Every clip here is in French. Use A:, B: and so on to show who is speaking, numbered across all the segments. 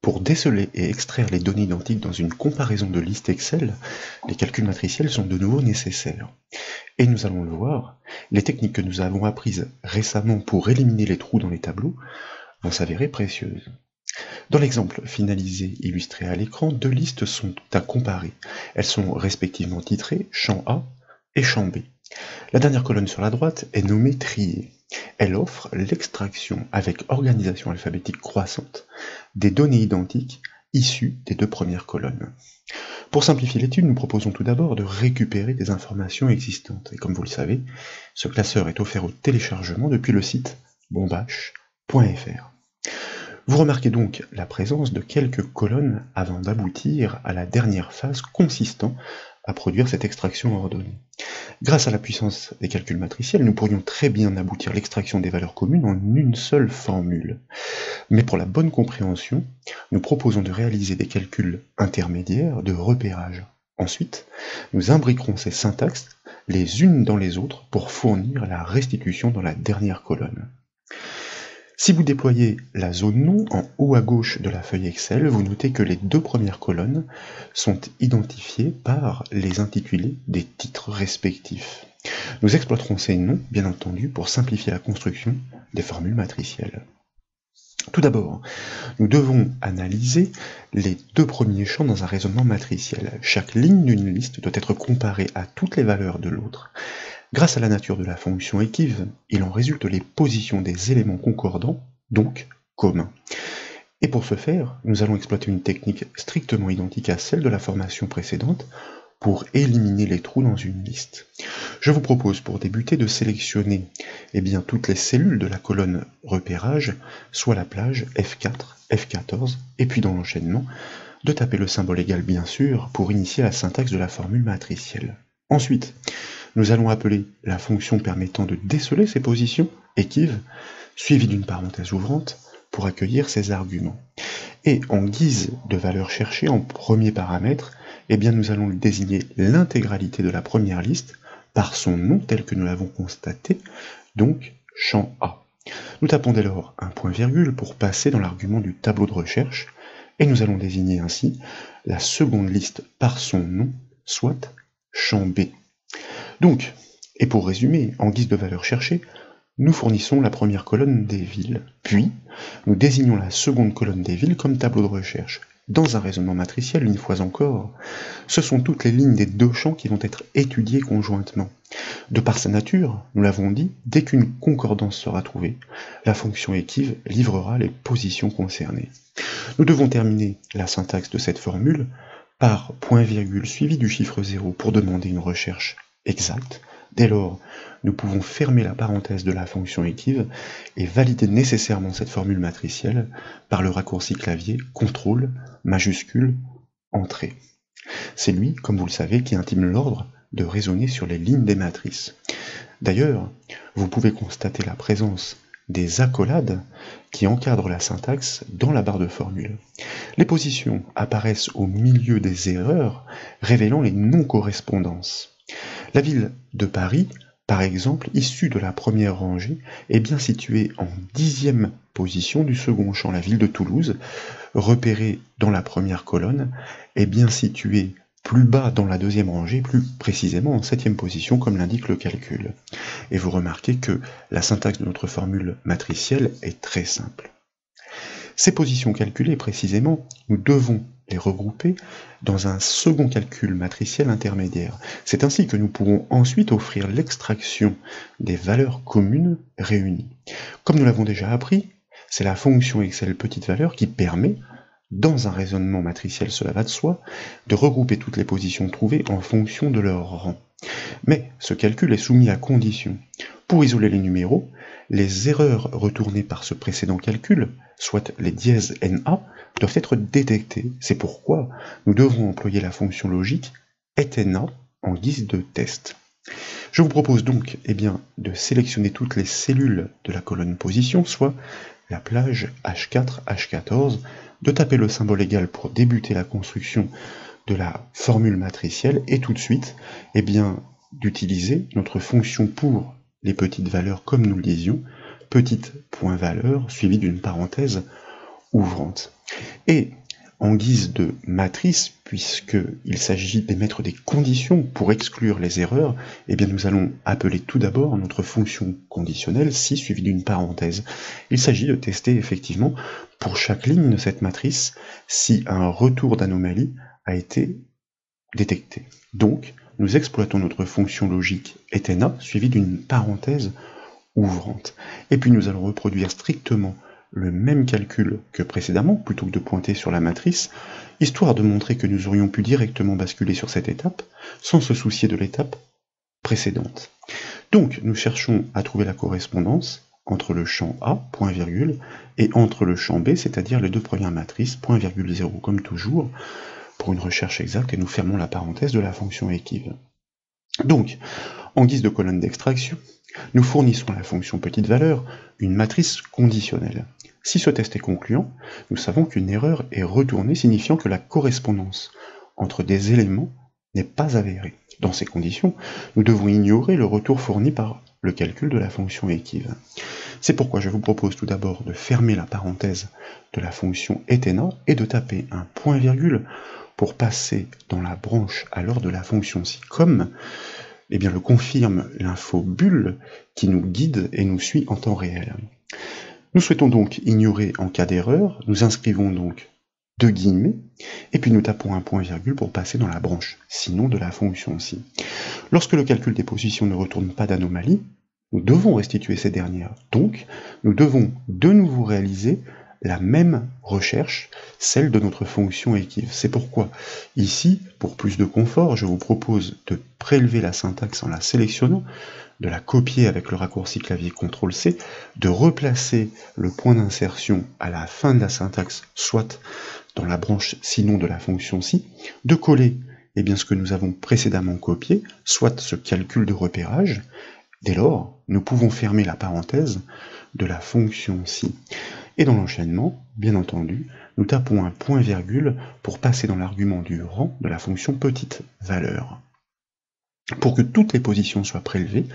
A: Pour déceler et extraire les données identiques dans une comparaison de listes Excel, les calculs matriciels sont de nouveau nécessaires. Et nous allons le voir, les techniques que nous avons apprises récemment pour éliminer les trous dans les tableaux vont s'avérer précieuses. Dans l'exemple finalisé illustré à l'écran, deux listes sont à comparer. Elles sont respectivement titrées champ A et champ B. La dernière colonne sur la droite est nommée triée. Elle offre l'extraction avec organisation alphabétique croissante des données identiques issues des deux premières colonnes. Pour simplifier l'étude, nous proposons tout d'abord de récupérer des informations existantes. Et comme vous le savez, ce classeur est offert au téléchargement depuis le site bombache.fr. Vous remarquez donc la présence de quelques colonnes avant d'aboutir à la dernière phase consistant à produire cette extraction ordonnée. Grâce à la puissance des calculs matriciels, nous pourrions très bien aboutir l'extraction des valeurs communes en une seule formule. Mais pour la bonne compréhension, nous proposons de réaliser des calculs intermédiaires de repérage. Ensuite, nous imbriquerons ces syntaxes les unes dans les autres pour fournir la restitution dans la dernière colonne. Si vous déployez la zone nom en haut à gauche de la feuille Excel, vous notez que les deux premières colonnes sont identifiées par les intitulés des titres respectifs. Nous exploiterons ces noms, bien entendu, pour simplifier la construction des formules matricielles. Tout d'abord, nous devons analyser les deux premiers champs dans un raisonnement matriciel. Chaque ligne d'une liste doit être comparée à toutes les valeurs de l'autre. Grâce à la nature de la fonction équive, il en résulte les positions des éléments concordants, donc communs. Et pour ce faire, nous allons exploiter une technique strictement identique à celle de la formation précédente pour éliminer les trous dans une liste. Je vous propose pour débuter de sélectionner toutes les cellules de la colonne repérage, soit la plage F4, F14, et puis dans l'enchaînement, de taper le symbole égal bien sûr pour initier la syntaxe de la formule matricielle. Ensuite, nous allons appeler la fonction permettant de déceler ces positions, équive, suivie d'une parenthèse ouvrante, pour accueillir ces arguments. Et en guise de valeur cherchée en premier paramètre, nous allons désigner l'intégralité de la première liste par son nom tel que nous l'avons constaté, donc champ A. Nous tapons dès lors un point-virgule pour passer dans l'argument du tableau de recherche, et nous allons désigner ainsi la seconde liste par son nom, soit champ B. Donc, et pour résumer, en guise de valeur cherchée, nous fournissons la première colonne des villes, puis nous désignons la seconde colonne des villes comme tableau de recherche. Dans un raisonnement matriciel, une fois encore, ce sont toutes les lignes des deux champs qui vont être étudiées conjointement. De par sa nature, nous l'avons dit, dès qu'une concordance sera trouvée, la fonction équive livrera les positions concernées. Nous devons terminer la syntaxe de cette formule par point-virgule suivi du chiffre 0 pour demander une recherche exacte. Dès lors, nous pouvons fermer la parenthèse de la fonction équive et valider nécessairement cette formule matricielle par le raccourci clavier CTRL majuscule Entrée. C'est lui, comme vous le savez, qui intime l'ordre de raisonner sur les lignes des matrices. D'ailleurs, vous pouvez constater la présence des accolades qui encadrent la syntaxe dans la barre de formule. Les positions apparaissent au milieu des erreurs, révélant les non-correspondances. La ville de Paris, par exemple, issue de la première rangée, est bien située en 10e position du second champ. La ville de Toulouse, repérée dans la première colonne, est bien située plus bas dans la deuxième rangée, plus précisément en 7e position, comme l'indique le calcul. Et vous remarquez que la syntaxe de notre formule matricielle est très simple. Ces positions calculées précisément, nous devons les regrouper dans un second calcul matriciel intermédiaire. C'est ainsi que nous pourrons ensuite offrir l'extraction des valeurs communes réunies. Comme nous l'avons déjà appris, c'est la fonction Excel petite valeur qui permet, dans un raisonnement matriciel, cela va de soi, de regrouper toutes les positions trouvées en fonction de leur rang. Mais ce calcul est soumis à condition. Pour isoler les numéros, les erreurs retournées par ce précédent calcul, soit les dièses NA, doivent être détectées. C'est pourquoi nous devrons employer la fonction logique etNA en guise de test. Je vous propose donc de sélectionner toutes les cellules de la colonne position, soit la plage H4, H14, de taper le symbole égal pour débuter la construction de la formule matricielle et tout de suite d'utiliser notre fonction pour les petites valeurs comme nous le disions, petite point valeur suivie d'une parenthèse ouvrante. Et en guise de matrice, puisqu'il s'agit d'émettre des conditions pour exclure les erreurs, eh bien nous allons appeler tout d'abord notre fonction conditionnelle si suivie d'une parenthèse. Il s'agit de tester effectivement pour chaque ligne de cette matrice si un retour d'anomalie a été détecté. Donc, nous exploitons notre fonction logique etna suivie d'une parenthèse ouvrante. Et puis nous allons reproduire strictement le même calcul que précédemment, plutôt que de pointer sur la matrice, histoire de montrer que nous aurions pu directement basculer sur cette étape, sans se soucier de l'étape précédente. Donc, nous cherchons à trouver la correspondance entre le champ A, point virgule, et entre le champ B, c'est-à-dire les deux premières matrices, point virgule 0, comme toujours, pour une recherche exacte, et nous fermons la parenthèse de la fonction équive. Donc, en guise de colonne d'extraction, nous fournissons à la fonction petite valeur une matrice conditionnelle. Si ce test est concluant, nous savons qu'une erreur est retournée, signifiant que la correspondance entre des éléments n'est pas avérée. Dans ces conditions, nous devons ignorer le retour fourni par le calcul de la fonction équive. C'est pourquoi je vous propose tout d'abord de fermer la parenthèse de la fonction etna et de taper un point-virgule pour passer dans la branche alors de la fonction si, comme eh bien, le confirme l'info bulle qui nous guide et nous suit en temps réel. Nous souhaitons donc ignorer en cas d'erreur, nous inscrivons donc deux guillemets, et puis nous tapons un point-virgule pour passer dans la branche sinon de la fonction si. Lorsque le calcul des positions ne retourne pas d'anomalie, nous devons restituer ces dernières. Donc, nous devons de nouveau réaliser la même recherche, celle de notre fonction équive. C'est pourquoi, ici, pour plus de confort, je vous propose de prélever la syntaxe en la sélectionnant, de la copier avec le raccourci clavier CTRL-C, de replacer le point d'insertion à la fin de la syntaxe, soit dans la branche sinon de la fonction si, de coller eh bien, ce que nous avons précédemment copié, soit ce calcul de repérage. Dès lors, nous pouvons fermer la parenthèse de la fonction si. Et dans l'enchaînement, bien entendu, nous tapons un point-virgule pour passer dans l'argument du rang de la fonction petite valeur. Pour que toutes les positions soient prélevées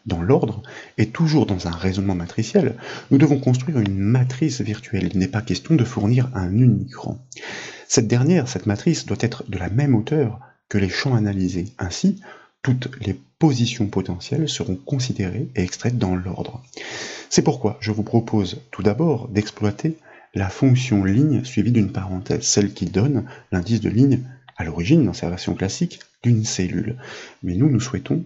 A: dans l'ordre et toujours dans un raisonnement matriciel, nous devons construire une matrice virtuelle. Il n'est pas question de fournir un unique rang. Cette matrice doit être de la même hauteur que les champs analysés. Ainsi, toutes les positions potentielles seront considérées et extraites dans l'ordre. C'est pourquoi je vous propose tout d'abord d'exploiter la fonction ligne suivie d'une parenthèse, celle qui donne l'indice de ligne à l'origine, dans sa version classique, d'une cellule. Mais nous souhaitons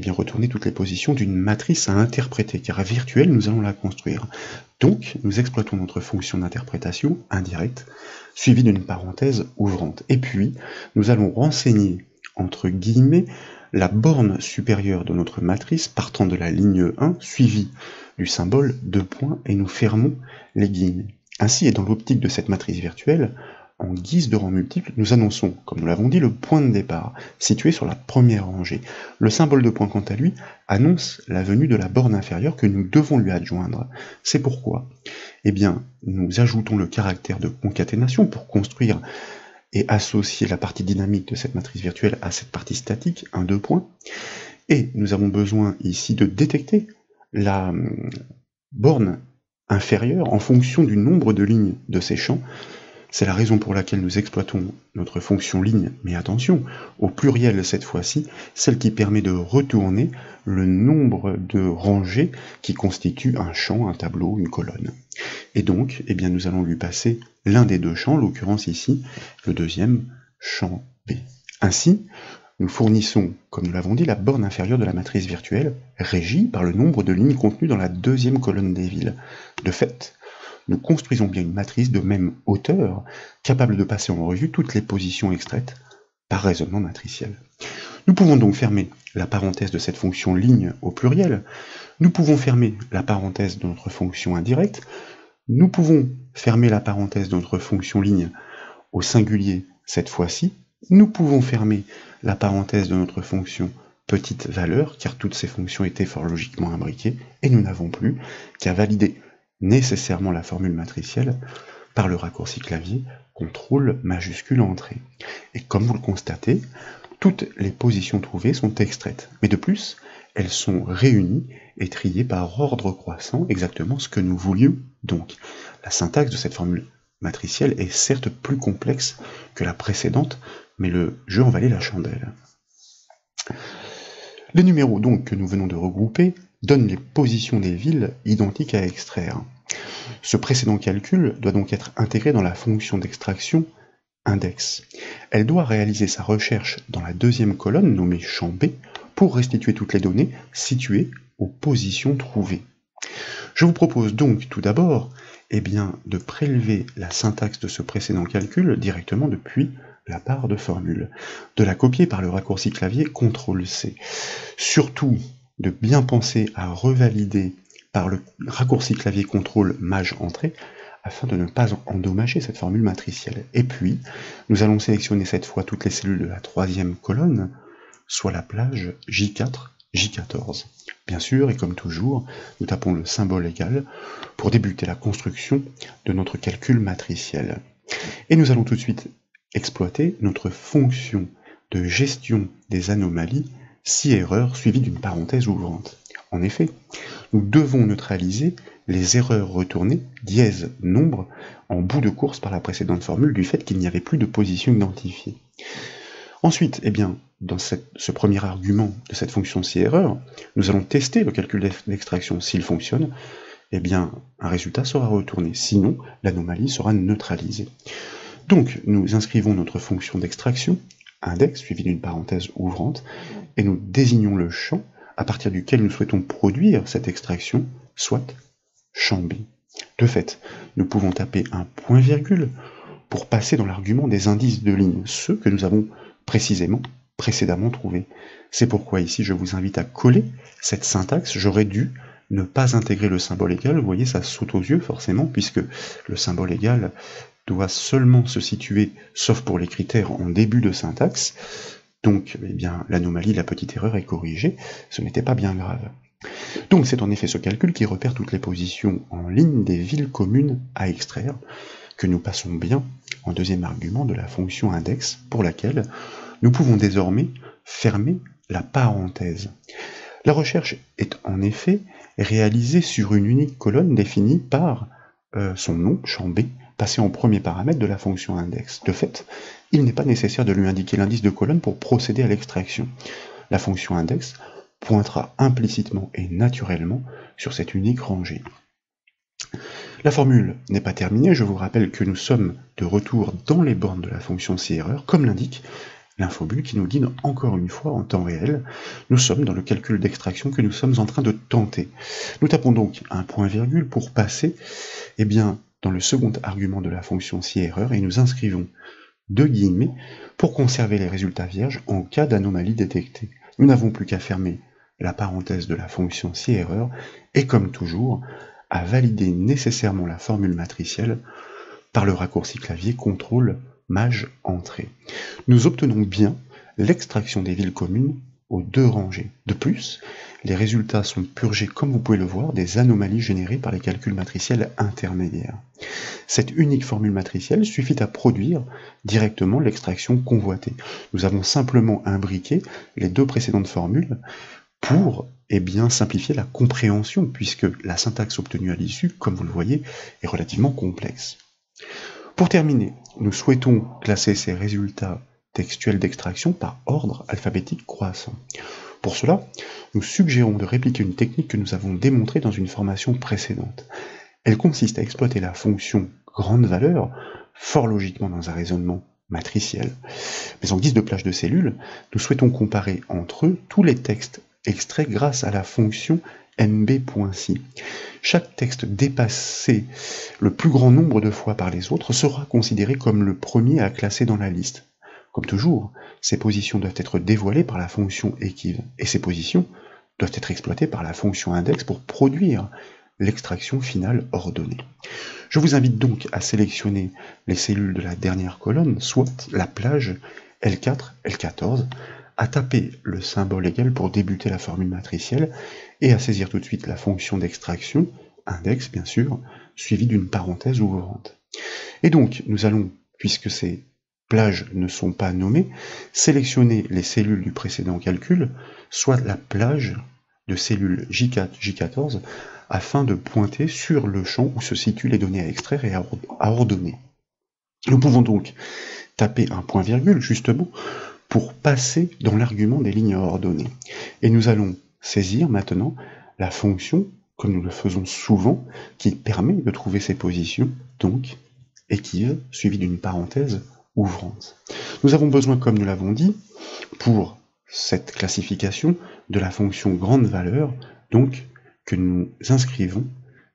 A: retourner toutes les positions d'une matrice à interpréter, car virtuelle, nous allons la construire. Donc, nous exploitons notre fonction d'interprétation indirecte, suivie d'une parenthèse ouvrante. Et puis, nous allons renseigner, entre guillemets, la borne supérieure de notre matrice partant de la ligne 1, suivie du symbole 2 points, et nous fermons les guillemets. Ainsi, et dans l'optique de cette matrice virtuelle, en guise de rang multiple, nous annonçons, comme nous l'avons dit, le point de départ, situé sur la première rangée. Le symbole de point, quant à lui, annonce la venue de la borne inférieure que nous devons lui adjoindre. C'est pourquoi, nous ajoutons le caractère de concaténation pour construire et associer la partie dynamique de cette matrice virtuelle à cette partie statique, 1, 2 points. Et nous avons besoin ici de détecter la borne inférieure en fonction du nombre de lignes de ces champs. C'est la raison pour laquelle nous exploitons notre fonction ligne, mais attention, au pluriel cette fois-ci, celle qui permet de retourner le nombre de rangées qui constituent un champ, un tableau, une colonne. Et donc, nous allons lui passer l'un des deux champs, en l'occurrence ici, le deuxième champ B. Ainsi, nous fournissons, comme nous l'avons dit, la borne inférieure de la matrice virtuelle, régie par le nombre de lignes contenues dans la deuxième colonne des villes. De fait, nous construisons bien une matrice de même hauteur, capable de passer en revue toutes les positions extraites par raisonnement matriciel. Nous pouvons donc fermer la parenthèse de cette fonction ligne au pluriel, nous pouvons fermer la parenthèse de notre fonction indirecte, nous pouvons fermer la parenthèse de notre fonction ligne au singulier cette fois-ci, nous pouvons fermer la parenthèse de notre fonction petite valeur, car toutes ces fonctions étaient fort logiquement imbriquées, et nous n'avons plus qu'à valider nécessairement la formule matricielle par le raccourci clavier CTRL majuscule entrée. Et comme vous le constatez, toutes les positions trouvées sont extraites. Mais de plus, elles sont réunies et triées par ordre croissant, exactement ce que nous voulions donc. La syntaxe de cette formule matricielle est certes plus complexe que la précédente, mais le jeu en valait la chandelle. Les numéros donc que nous venons de regrouper donnent les positions des villes identiques à extraire. Ce précédent calcul doit donc être intégré dans la fonction d'extraction index. Elle doit réaliser sa recherche dans la deuxième colonne nommée champ B pour restituer toutes les données situées aux positions trouvées. Je vous propose donc tout d'abord de prélever la syntaxe de ce précédent calcul directement depuis la barre de formule, de la copier par le raccourci clavier CTRL-C. Surtout de bien penser à revalider par le raccourci clavier CTRL Maj Entrée afin de ne pas endommager cette formule matricielle. Et puis, nous allons sélectionner cette fois toutes les cellules de la troisième colonne, soit la plage J4, J14. Bien sûr, et comme toujours, nous tapons le symbole égal pour débuter la construction de notre calcul matriciel. Et nous allons tout de suite exploiter notre fonction de gestion des anomalies si erreur suivie d'une parenthèse ouvrante. En effet, nous devons neutraliser les erreurs retournées dièse nombre en bout de course par la précédente formule du fait qu'il n'y avait plus de position identifiée. Ensuite, dans ce premier argument de cette fonction si erreur, nous allons tester le calcul d'extraction. S'il fonctionne, un résultat sera retourné. Sinon, l'anomalie sera neutralisée. Donc, nous inscrivons notre fonction d'extraction, index suivi d'une parenthèse ouvrante, et nous désignons le champ à partir duquel nous souhaitons produire cette extraction, soit champ B. De fait, nous pouvons taper un point-virgule pour passer dans l'argument des indices de ligne, ceux que nous avons précédemment trouvés. C'est pourquoi ici je vous invite à coller cette syntaxe. J'aurais dû ne pas intégrer le symbole égal, vous voyez, ça saute aux yeux forcément, puisque le symbole égal doit seulement se situer, sauf pour les critères, en début de syntaxe. Donc, l'anomalie, la petite erreur est corrigée, ce n'était pas bien grave. Donc c'est en effet ce calcul qui repère toutes les positions en ligne des villes communes à extraire, que nous passons bien en deuxième argument de la fonction index, pour laquelle nous pouvons désormais fermer la parenthèse. La recherche est en effet réalisée sur une unique colonne définie par son nom, champ B, passé en premier paramètre de la fonction index. De fait, il n'est pas nécessaire de lui indiquer l'indice de colonne pour procéder à l'extraction. La fonction index pointera implicitement et naturellement sur cette unique rangée. La formule n'est pas terminée, je vous rappelle que nous sommes de retour dans les bornes de la fonction si erreur, comme l'indique l'infobulle qui nous guide encore une fois en temps réel. Nous sommes dans le calcul d'extraction que nous sommes en train de tenter. Nous tapons donc un point-virgule pour passer dans le second argument de la fonction si erreur et nous inscrivons deux guillemets pour conserver les résultats vierges en cas d'anomalie détectée. Nous n'avons plus qu'à fermer la parenthèse de la fonction si erreur et comme toujours, à valider nécessairement la formule matricielle par le raccourci clavier CTRL Maj Entrée. Nous obtenons bien l'extraction des villes communes aux deux rangées. De plus, les résultats sont purgés, comme vous pouvez le voir, des anomalies générées par les calculs matriciels intermédiaires. Cette unique formule matricielle suffit à produire directement l'extraction convoitée. Nous avons simplement imbriqué les deux précédentes formules pour simplifier la compréhension, puisque la syntaxe obtenue à l'issue, comme vous le voyez, est relativement complexe. Pour terminer, nous souhaitons classer ces résultats textuels d'extraction par ordre alphabétique croissant. Pour cela, nous suggérons de répliquer une technique que nous avons démontrée dans une formation précédente. Elle consiste à exploiter la fonction grande valeur, fort logiquement dans un raisonnement matriciel. Mais en guise de plage de cellules, nous souhaitons comparer entre eux tous les textes extraits grâce à la fonction mb.si. Chaque texte dépassé le plus grand nombre de fois par les autres sera considéré comme le premier à classer dans la liste. Comme toujours, ces positions doivent être dévoilées par la fonction equiv, et ces positions doivent être exploitées par la fonction index pour produire l'extraction finale ordonnée. Je vous invite donc à sélectionner les cellules de la dernière colonne, soit la plage L4, L14, à taper le symbole égal pour débuter la formule matricielle, et à saisir tout de suite la fonction d'extraction, index bien sûr, suivie d'une parenthèse ouvrante. Et donc, nous allons, puisque ces plages ne sont pas nommées, sélectionner les cellules du précédent calcul, soit la plage de cellules J4, J14, afin de pointer sur le champ où se situent les données à extraire et à ordonner. Nous pouvons donc taper un point-virgule, justement, pour passer dans l'argument des lignes ordonnées. Et nous allons saisir maintenant la fonction, comme nous le faisons souvent, qui permet de trouver ces positions, donc équive, suivie d'une parenthèse ouvrante. Nous avons besoin, comme nous l'avons dit, pour cette classification, de la fonction grande valeur, donc que nous inscrivons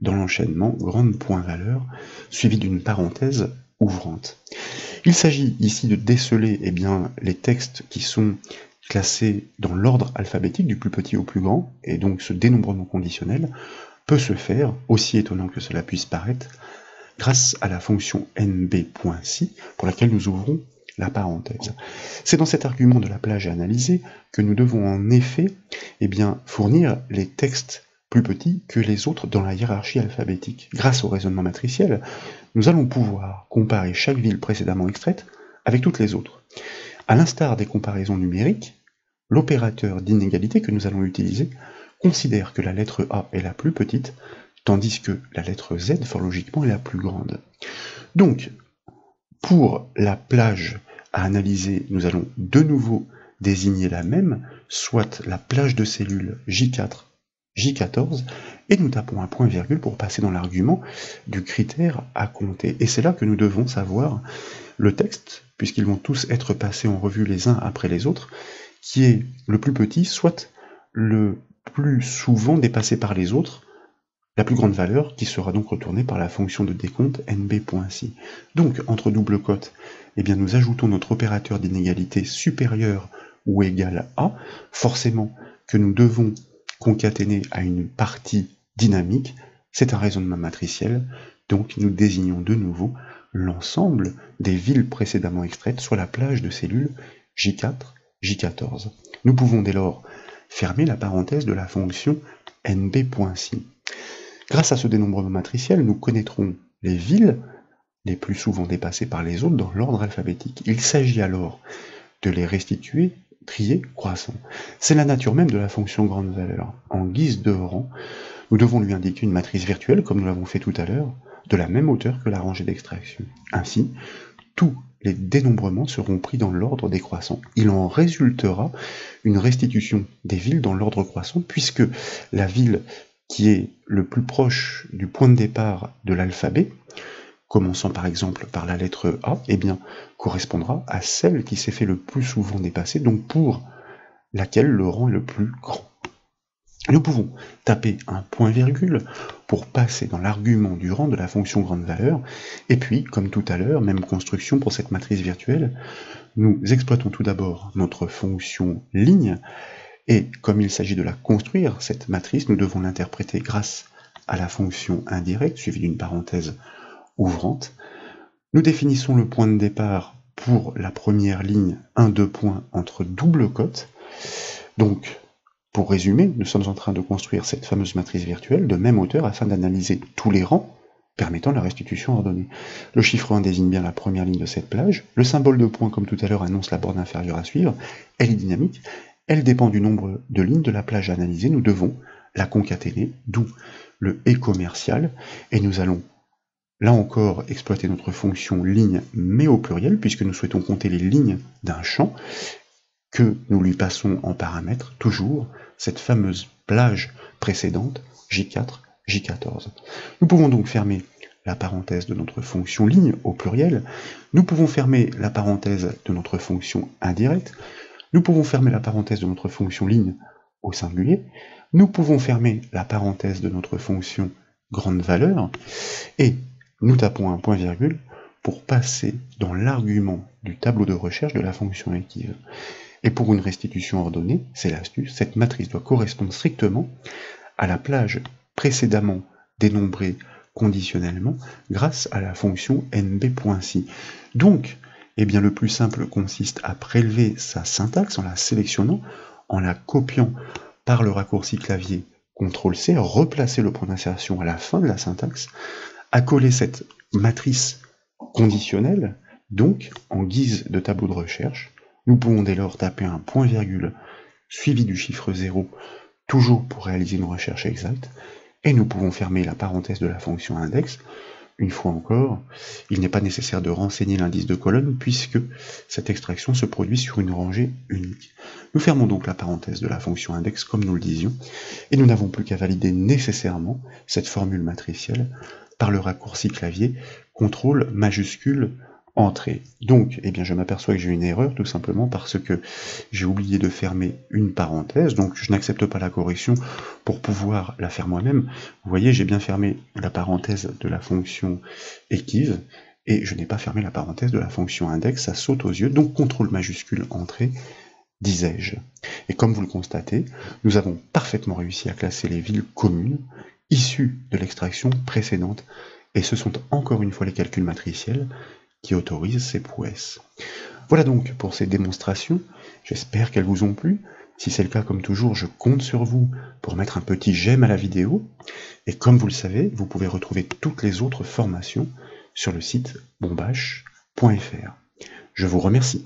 A: dans l'enchaînement grande point valeur, suivi d'une parenthèse ouvrante. Il s'agit ici de déceler les textes qui sont classés dans l'ordre alphabétique du plus petit au plus grand, et donc ce dénombrement conditionnel peut se faire, aussi étonnant que cela puisse paraître, grâce à la fonction nb.si, pour laquelle nous ouvrons la parenthèse. C'est dans cet argument de la plage à analyser que nous devons en effet fournir les textes plus petits que les autres dans la hiérarchie alphabétique. Grâce au raisonnement matriciel, nous allons pouvoir comparer chaque ville précédemment extraite avec toutes les autres. À l'instar des comparaisons numériques, l'opérateur d'inégalité que nous allons utiliser considère que la lettre A est la plus petite, tandis que la lettre Z, fort logiquement, est la plus grande. Donc, pour la plage à analyser, nous allons de nouveau désigner la même, soit la plage de cellules J4, J14, et nous tapons un point-virgule pour passer dans l'argument du critère à compter. Et c'est là que nous devons savoir le texte, puisqu'ils vont tous être passés en revue les uns après les autres, qui est le plus petit, soit le plus souvent dépassé par les autres, la plus grande valeur qui sera donc retournée par la fonction de décompte nb.si. Donc, entre double cote, nous ajoutons notre opérateur d'inégalité supérieur ou égal à, forcément que nous devons concaténer à une partie dynamique, c'est un raisonnement matriciel, donc nous désignons de nouveau l'ensemble des villes précédemment extraites, soit la plage de cellules J4, J14. Nous pouvons dès lors fermer la parenthèse de la fonction nb.si. Grâce à ce dénombrement matriciel, nous connaîtrons les villes les plus souvent dépassées par les autres dans l'ordre alphabétique. Il s'agit alors de les restituer, trier, croissant. C'est la nature même de la fonction grande valeur. En guise de rang, nous devons lui indiquer une matrice virtuelle, comme nous l'avons fait tout à l'heure, de la même hauteur que la rangée d'extraction. Ainsi, tous les dénombrements seront pris dans l'ordre décroissant. Il en résultera une restitution des villes dans l'ordre croissant, puisque la ville qui est le plus proche du point de départ de l'alphabet, commençant par exemple par la lettre A, correspondra à celle qui s'est fait le plus souvent dépasser, donc pour laquelle le rang est le plus grand. Nous pouvons taper un point-virgule pour passer dans l'argument du rang de la fonction grande valeur, et puis, comme tout à l'heure, même construction pour cette matrice virtuelle, nous exploitons tout d'abord notre fonction ligne, et comme il s'agit de la construire, cette matrice, nous devons l'interpréter grâce à la fonction indirecte, suivie d'une parenthèse ouvrante. Nous définissons le point de départ pour la première ligne, 1-2 points entre double cote. Donc, pour résumer, nous sommes en train de construire cette fameuse matrice virtuelle de même hauteur afin d'analyser tous les rangs permettant la restitution ordonnée. Le chiffre 1 désigne bien la première ligne de cette plage. Le symbole de point, comme tout à l'heure, annonce la borne inférieure à suivre. Elle est dynamique. Elle dépend du nombre de lignes de la plage à analyser. Nous devons la concaténer, d'où le et commercial. Et nous allons, là encore, exploiter notre fonction ligne, mais au pluriel, puisque nous souhaitons compter les lignes d'un champ, que nous lui passons en paramètre, toujours, cette fameuse plage précédente, J4, J14. Nous pouvons donc fermer la parenthèse de notre fonction ligne au pluriel, nous pouvons fermer la parenthèse de notre fonction indirecte, nous pouvons fermer la parenthèse de notre fonction ligne au singulier, nous pouvons fermer la parenthèse de notre fonction grande valeur, et nous tapons un point-virgule pour passer dans l'argument du tableau de recherche de la fonction équive. Et pour une restitution ordonnée, c'est l'astuce, cette matrice doit correspondre strictement à la plage précédemment dénombrée conditionnellement grâce à la fonction nb.si. Donc, le plus simple consiste à prélever sa syntaxe en la sélectionnant, en la copiant par le raccourci clavier CTRL-C, replacer le point d'insertion à la fin de la syntaxe, à coller cette matrice conditionnelle, donc en guise de tableau de recherche. Nous pouvons dès lors taper un point-virgule suivi du chiffre 0, toujours pour réaliser une recherche exacte, et nous pouvons fermer la parenthèse de la fonction index Une fois encore, il n'est pas nécessaire de renseigner l'indice de colonne puisque cette extraction se produit sur une rangée unique. Nous fermons donc la parenthèse de la fonction index comme nous le disions, et nous n'avons plus qu'à valider nécessairement cette formule matricielle par le raccourci clavier CTRL majuscule Entrée. Donc, eh bien, je m'aperçois que j'ai une erreur, tout simplement parce que j'ai oublié de fermer une parenthèse, donc je n'accepte pas la correction pour pouvoir la faire moi-même. Vous voyez, j'ai bien fermé la parenthèse de la fonction équive, et je n'ai pas fermé la parenthèse de la fonction index, ça saute aux yeux, donc CTRL majuscule Entrée, disais-je. Et comme vous le constatez, nous avons parfaitement réussi à classer les villes communes issues de l'extraction précédente, et ce sont encore une fois les calculs matriciels qui autorisent ces prouesses. Voilà donc pour ces démonstrations, j'espère qu'elles vous ont plu. Si c'est le cas, comme toujours, je compte sur vous pour mettre un petit j'aime à la vidéo, et comme vous le savez, vous pouvez retrouver toutes les autres formations sur le site bombache.fr. Je vous remercie.